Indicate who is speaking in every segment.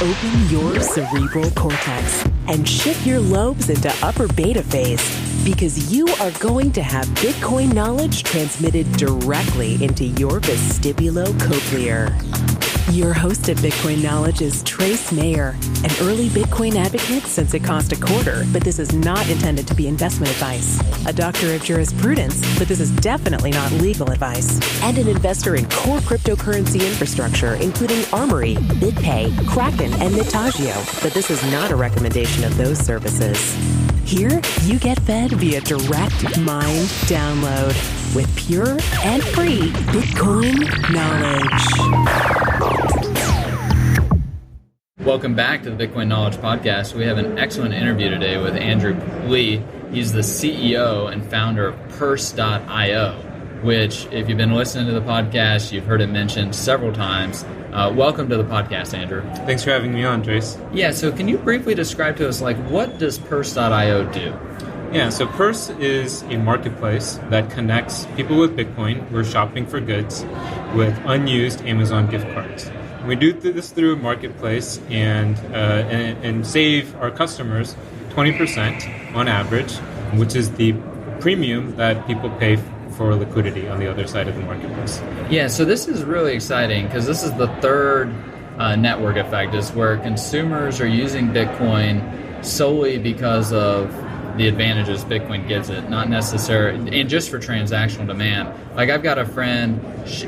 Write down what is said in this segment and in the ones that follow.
Speaker 1: Open your cerebral cortex and shift your lobes into upper beta phase, because you are going to have Bitcoin knowledge transmitted directly into your vestibulocochlear. Your host at Bitcoin Knowledge is Trace Mayer, an early Bitcoin advocate since it cost $0.25, but this is not intended to be investment advice. A doctor of jurisprudence, but this is definitely not legal advice. And an investor in core cryptocurrency infrastructure, including Armory, BitPay, Kraken, and Mitagio, but this is not a recommendation of those services. Here, you get fed via direct mind download with pure and free Bitcoin knowledge.
Speaker 2: Welcome back to the Bitcoin Knowledge Podcast. We have an excellent interview today with Andrew Lee. He's the CEO and founder of Purse.io, which, if you've been listening to the podcast, you've heard it mentioned several times. Welcome to the podcast, Andrew.
Speaker 3: Thanks for having me on, Trace.
Speaker 2: Yeah, so can you briefly describe to us, what does Purse.io do?
Speaker 3: Yeah, so Purse is a marketplace that connects people with Bitcoin who are shopping for goods with unused Amazon gift cards. We do this through a marketplace and save our customers 20% on average, which is the premium that people pay for liquidity on the other side of the marketplace.
Speaker 2: Yeah, so this is really exciting because this is the third network effect, is where consumers are using Bitcoin solely because of the advantages Bitcoin gives it, not necessarily, and just for transactional demand. Like, I've got a friend,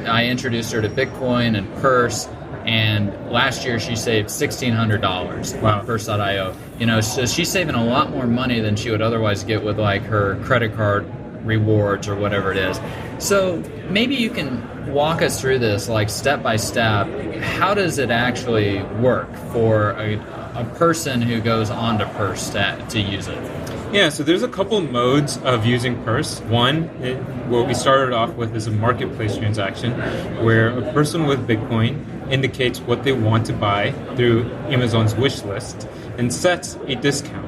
Speaker 2: I introduced her to Bitcoin and Purse, and last year she saved $1,600 on Purse.io. So she's saving a lot more money than she would otherwise get with her credit card rewards or whatever it is. So maybe you can walk us through this, step by step. How does it actually work for a person who goes on to Purse to use it?
Speaker 3: Yeah, so there's a couple modes of using Purse. One, what we started off with is a marketplace transaction where a person with Bitcoin indicates what they want to buy through Amazon's wish list and sets a discount.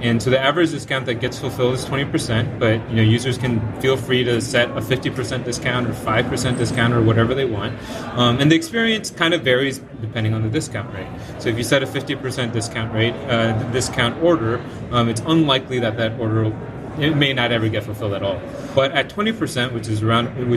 Speaker 3: And so the average discount that gets fulfilled is 20%, but users can feel free to set a 50% discount or 5% discount or whatever they want. And the experience kind of varies depending on the discount rate. So if you set a 50% discount rate, the discount order, it's unlikely that order it may not ever get fulfilled at all. But at 20%, which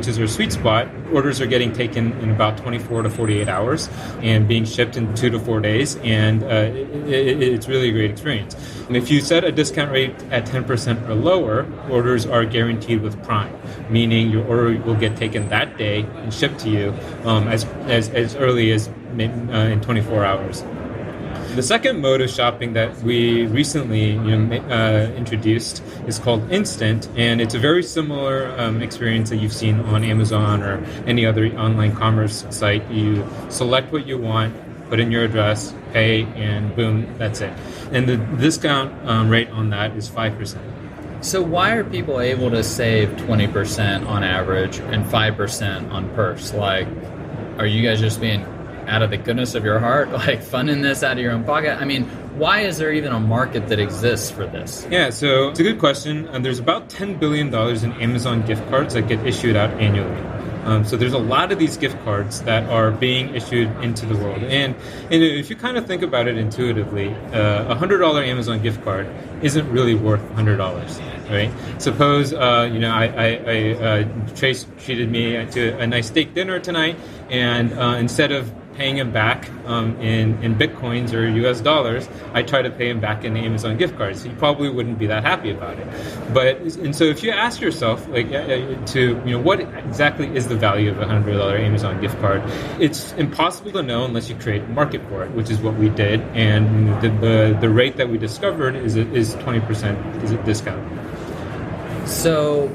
Speaker 3: is our sweet spot, orders are getting taken in about 24 to 48 hours and being shipped in 2 to 4 days, and it's really a great experience. And if you set a discount rate at 10% or lower, orders are guaranteed with Prime, meaning your order will get taken that day and shipped to you as early as in 24 hours. The second mode of shopping that we recently introduced is called Instant, and it's a very similar experience that you've seen on Amazon or any other online commerce site. You select what you want, put in your address, pay, and boom, that's it. And the discount rate on that is 5%.
Speaker 2: So why are people able to save 20% on average and 5% on Purse? Are you guys just being out of the goodness of your heart, funding this out of your own pocket? I mean, why is there even a market that exists for this?
Speaker 3: Yeah, so it's a good question. There's about $10 billion in Amazon gift cards that get issued out annually. So there's a lot of these gift cards that are being issued into the world. And if you kind of think about it intuitively, a $100 Amazon gift card isn't really worth $100, right? Suppose, Trace treated me to a nice steak dinner tonight, and instead of paying him back in Bitcoins or US dollars, I try to pay him back in Amazon gift cards. He probably wouldn't be that happy about it. And so if you ask yourself, what exactly is the value of a $100 Amazon gift card, it's impossible to know unless you create a market for it, which is what we did. And the rate that we discovered is 20% is a discount.
Speaker 2: So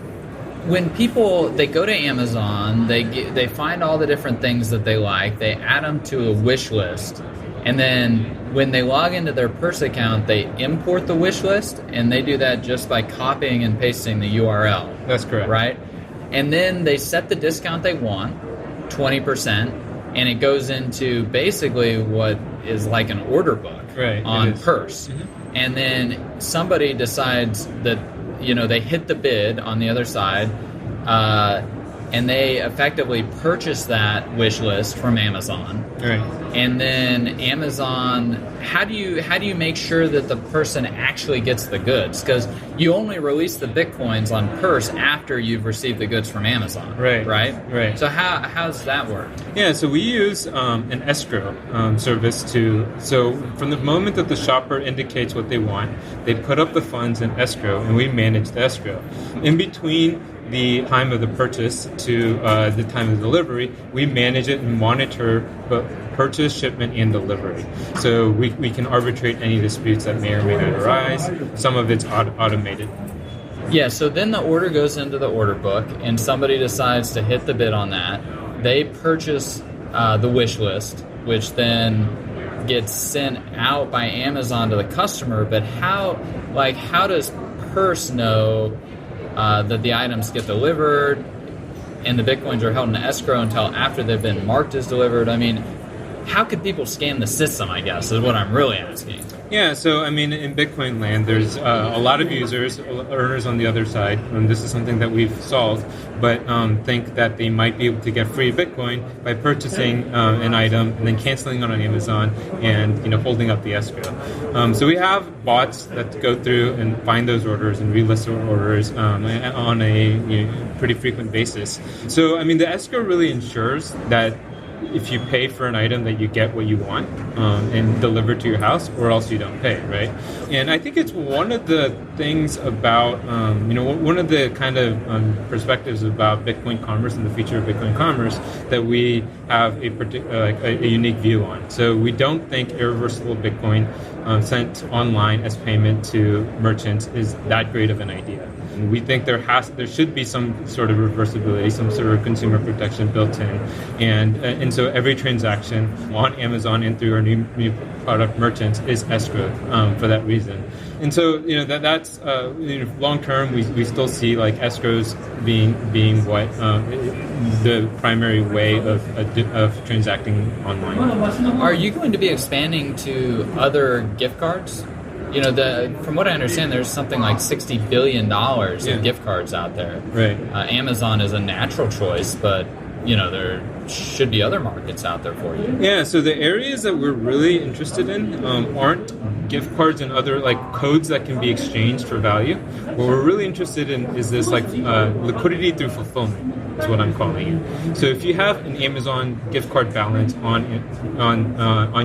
Speaker 2: when people, they go to Amazon, they find all the different things that they like, they add them to a wish list, and then when they log into their Purse account, they import the wish list, and they do that just by copying and pasting the URL.
Speaker 3: That's correct.
Speaker 2: Right? And then they set the discount they want, 20%, and it goes into basically what is like an order book on Purse. Mm-hmm. And then somebody decides that they hit the bid on the other side, and they effectively purchase that wish list from Amazon.
Speaker 3: Right.
Speaker 2: And then Amazon, how do you make sure that the person actually gets the goods? Because you only release the Bitcoins on Purse after you've received the goods from Amazon. Right. So how does that work?
Speaker 3: Yeah, so we use an escrow service so from the moment that the shopper indicates what they want, they put up the funds in escrow, and we manage the escrow. In between the time of the purchase to the time of delivery, we manage it and monitor both purchase, shipment, and delivery. So we can arbitrate any disputes that may or may not arise. Some of it's automated.
Speaker 2: Yeah, so then the order goes into the order book, and somebody decides to hit the bid on that. They purchase the wish list, which then gets sent out by Amazon to the customer. But how does Purse know that the items get delivered and the Bitcoins are held in escrow until after they've been marked as delivered? I mean, how could people scam the system, I guess, is what I'm really asking.
Speaker 3: Yeah, so I mean, in Bitcoin land, there's a lot of users, earners on the other side, and this is something that we've solved, but think that they might be able to get free Bitcoin by purchasing an item and then canceling it on Amazon and holding up the escrow. So we have bots that go through and find those orders and relist those orders on a pretty frequent basis. So I mean, the escrow really ensures that if you pay for an item that you get what you want and delivered to your house, or else you don't pay, right? And I think it's one of the things about, one of the kind of perspectives about Bitcoin commerce and the future of Bitcoin commerce that we have a unique view on. So we don't think irreversible Bitcoin sent online as payment to merchants is that great of an idea. We think there should be some sort of reversibility, some sort of consumer protection built in, and so every transaction on Amazon and through our new product merchants is escrowed for that reason. And so that's long term we still see like escrows being what the primary way of transacting online.
Speaker 2: Are you going to be expanding to other gift cards? From what I understand, there's something like $60 billion in gift cards out there.
Speaker 3: Right.
Speaker 2: Amazon is a natural choice, but there should be other markets out there for you.
Speaker 3: Yeah. So the areas that we're really interested in aren't gift cards and other like codes that can be exchanged for value. What we're really interested in is this like liquidity through fulfillment. Is what I'm calling it. So if you have an Amazon gift card balance on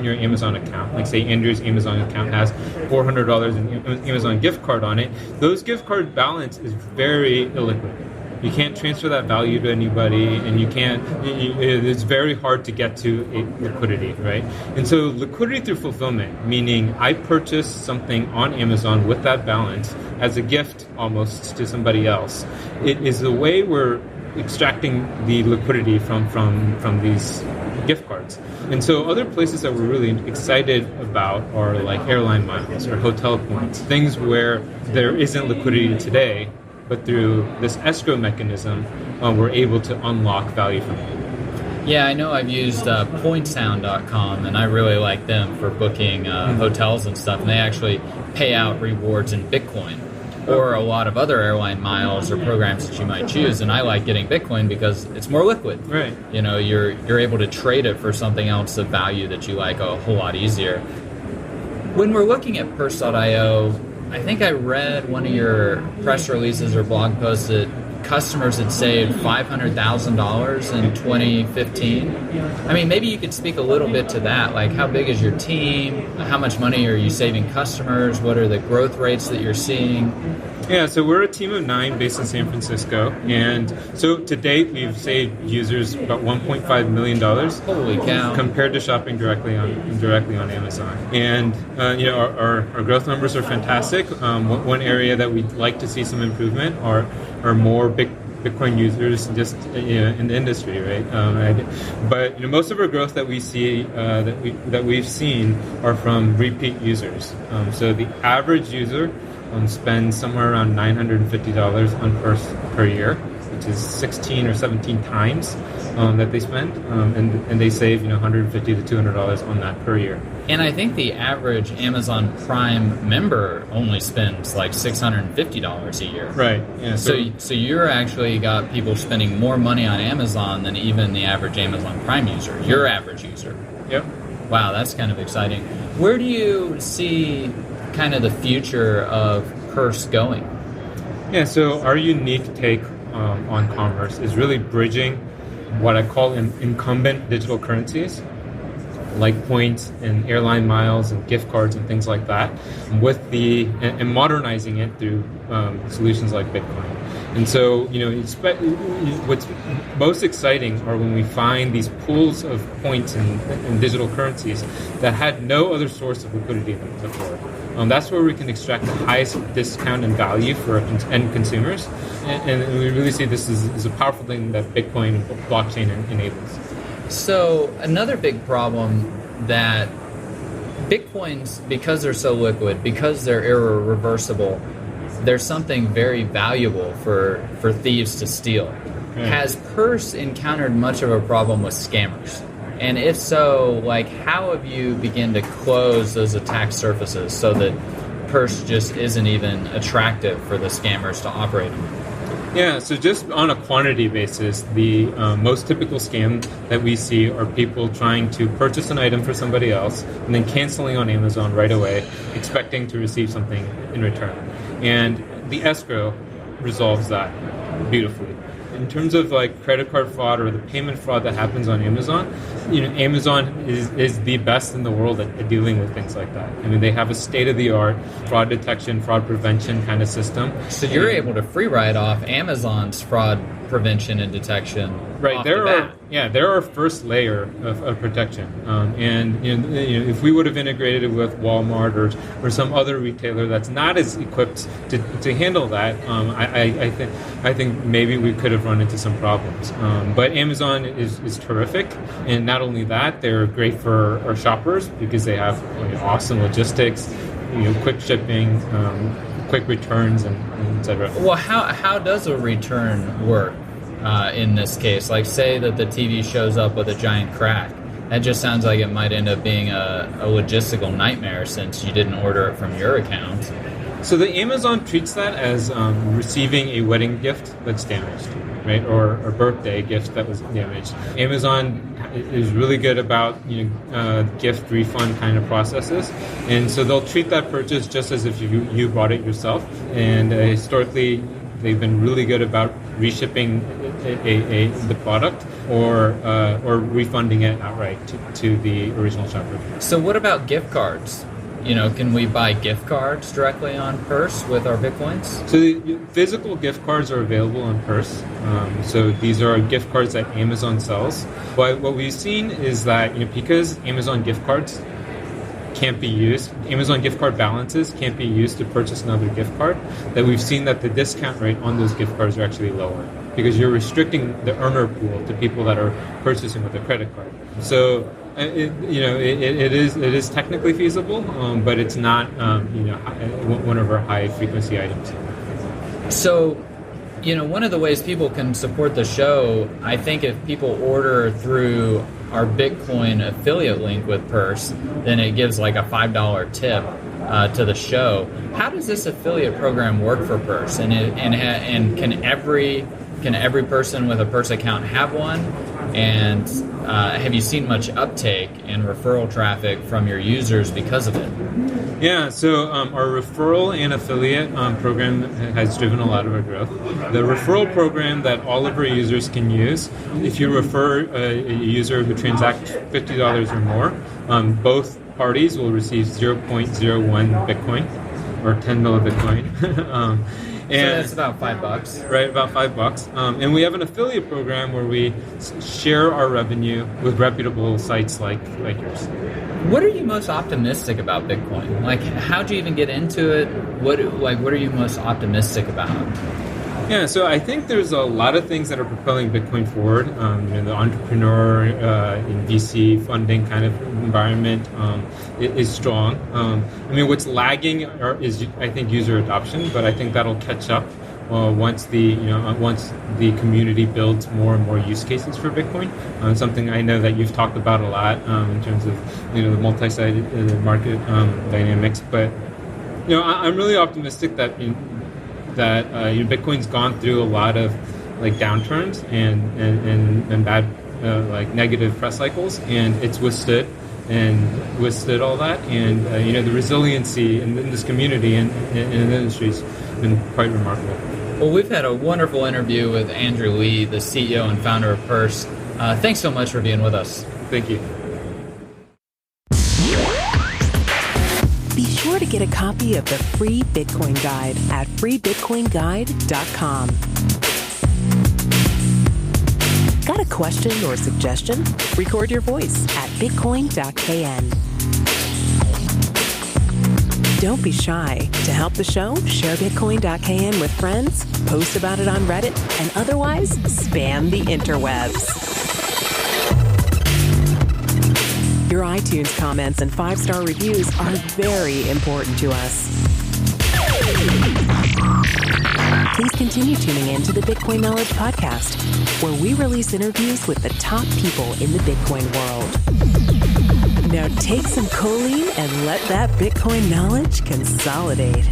Speaker 3: your Amazon account, like say Andrew's Amazon account has $400 in Amazon gift card on it, those gift card balance is very illiquid. You can't transfer that value to anybody, and it's very hard to get to liquidity, right? And so liquidity through fulfillment, meaning I purchased something on Amazon with that balance as a gift almost to somebody else. It is the way we're extracting the liquidity from these gift cards. And so other places that we're really excited about are like airline miles or hotel points, things where there isn't liquidity today, but through this escrow mechanism, we're able to unlock value from it.
Speaker 2: Yeah, I know I've used pointsound.com, and I really like them for booking hotels and stuff, and they actually pay out rewards in Bitcoin. Or a lot of other airline miles or programs that you might choose, and I like getting Bitcoin because it's more liquid.
Speaker 3: Right.
Speaker 2: You're able to trade it for something else of value that you like a whole lot easier. When we're looking at Purse.io, I think I read one of your press releases or blog posts that customers had saved $500,000 in 2015. I mean, maybe you could speak a little bit to that. Like, how big is your team? How much money are you saving customers? What are the growth rates that you're seeing?
Speaker 3: Yeah, so we're a team of 9 based in San Francisco, and so to date we've saved users about $1.5 million.
Speaker 2: Holy cow!
Speaker 3: Compared to shopping directly on Amazon, and our growth numbers are fantastic. One area that we'd like to see some improvement are more Bitcoin users just in the industry, right? But most of our growth that we see that we've seen are from repeat users. So the average user spends somewhere around $950 on Purse per year. which is 16 or 17 times that they spend, and they save $150 to $200 on that per year.
Speaker 2: And I think the average Amazon Prime member only spends like $650 a year.
Speaker 3: Right. Yeah.
Speaker 2: So you're actually got people spending more money on Amazon than even the average Amazon Prime user, your average user.
Speaker 3: Yep.
Speaker 2: Wow, that's kind of exciting. Where do you see kind of the future of Purse going?
Speaker 3: Yeah, so our unique take on commerce is really bridging what I call incumbent digital currencies, like points and airline miles and gift cards and things like that, and modernizing it through solutions like Bitcoin. And so, what's most exciting are when we find these pools of points and digital currencies that had no other source of liquidity before. That's where we can extract the highest discount and value for end consumers. And we really see this as a powerful thing that Bitcoin and blockchain enables.
Speaker 2: So another big problem that Bitcoins, because they're so liquid, because they're irreversible, there's something very valuable for thieves to steal. Yeah. Has Purse encountered much of a problem with scammers? And if so, how have you begun to close those attack surfaces so that Purse just isn't even attractive for the scammers to operate on?
Speaker 3: Yeah, so just on a quantity basis, the most typical scam that we see are people trying to purchase an item for somebody else and then canceling on Amazon right away, expecting to receive something in return. And the escrow resolves that beautifully. In terms of credit card fraud or the payment fraud that happens on Amazon, Amazon is the best in the world at dealing with things like that. I mean, they have a state-of-the-art fraud detection, fraud prevention kind of system.
Speaker 2: So you're able to free ride off Amazon's fraud prevention and detection.
Speaker 3: Right, they're our first layer of protection, and if we would have integrated it with Walmart or some other retailer that's not as equipped to handle that, I think maybe we could have run into some problems. But Amazon is terrific, and not only that, they're great for our shoppers because they have awesome logistics, quick shipping, quick returns, and et cetera.
Speaker 2: Well, how does a return work? In this case, say that the TV shows up with a giant crack. That just sounds like it might end up being a logistical nightmare since you didn't order it from your account.
Speaker 3: So the Amazon treats that as receiving a wedding gift that's damaged, right, or a birthday gift that was damaged. Amazon is really good about gift refund kind of processes, and so they'll treat that purchase just as if you bought it yourself. And historically, they've been really good about reshipping the product or refunding it outright to the original shopper. So
Speaker 2: what about gift cards? Can we buy gift cards directly on Purse with our Bitcoins?
Speaker 3: So the physical gift cards are available on Purse. So these are gift cards that Amazon sells. But what we've seen is that because Amazon gift cards can't be used, Amazon gift card balances can't be used to purchase another gift card, that we've seen that the discount rate on those gift cards are actually lower because you're restricting the earner pool to people that are purchasing with a credit card. So it is technically feasible, but it's not one of our high frequency items.
Speaker 2: So one of the ways people can support the show, I think if people order through our Bitcoin affiliate link with Purse, then it gives a $5 tip to the show. How does this affiliate program work for Purse? And can every person with a Purse account have one? And have you seen much uptake in referral traffic from your users because of it?
Speaker 3: Yeah, so our referral and affiliate program has driven a lot of our growth. The referral program that all of our users can use, if you refer a user who transacts $50 or more, both parties will receive 0.01 Bitcoin or 10 millibitcoin.
Speaker 2: So that's about $5.
Speaker 3: Right, about $5. And we have an affiliate program where we share our revenue with reputable sites like yours.
Speaker 2: What are you most optimistic about Bitcoin? How'd you even get into it? What are you most optimistic about?
Speaker 3: Yeah, so I think there's a lot of things that are propelling Bitcoin forward. The entrepreneur in VC funding kind of environment is strong. What's lagging is, I think, user adoption, but I think that'll catch up once the community builds more and more use cases for Bitcoin. Something I know that you've talked about a lot in terms of the multi-sided market dynamics. But I'm really optimistic that Bitcoin's gone through a lot of like downturns and bad negative press cycles, and it's withstood all that, and the resiliency in this community and in the industry has been quite remarkable.
Speaker 2: Well, we've had a wonderful interview with Andrew Lee, the CEO and founder of Purse. Thanks so much for being with us.
Speaker 3: Thank you.
Speaker 1: Be sure to get a copy of the free Bitcoin Guide at freebitcoinguide.com. Got a question or suggestion? Record your voice at bitcoin.kn. Don't be shy. To help the show, share bitcoin.kn with friends, post about it on Reddit, and otherwise spam the interwebs. Your iTunes comments and 5-star reviews are very important to us. Please continue tuning in to the Bitcoin Knowledge Podcast, where we release interviews with the top people in the Bitcoin world. Now take some choline and let that Bitcoin knowledge consolidate.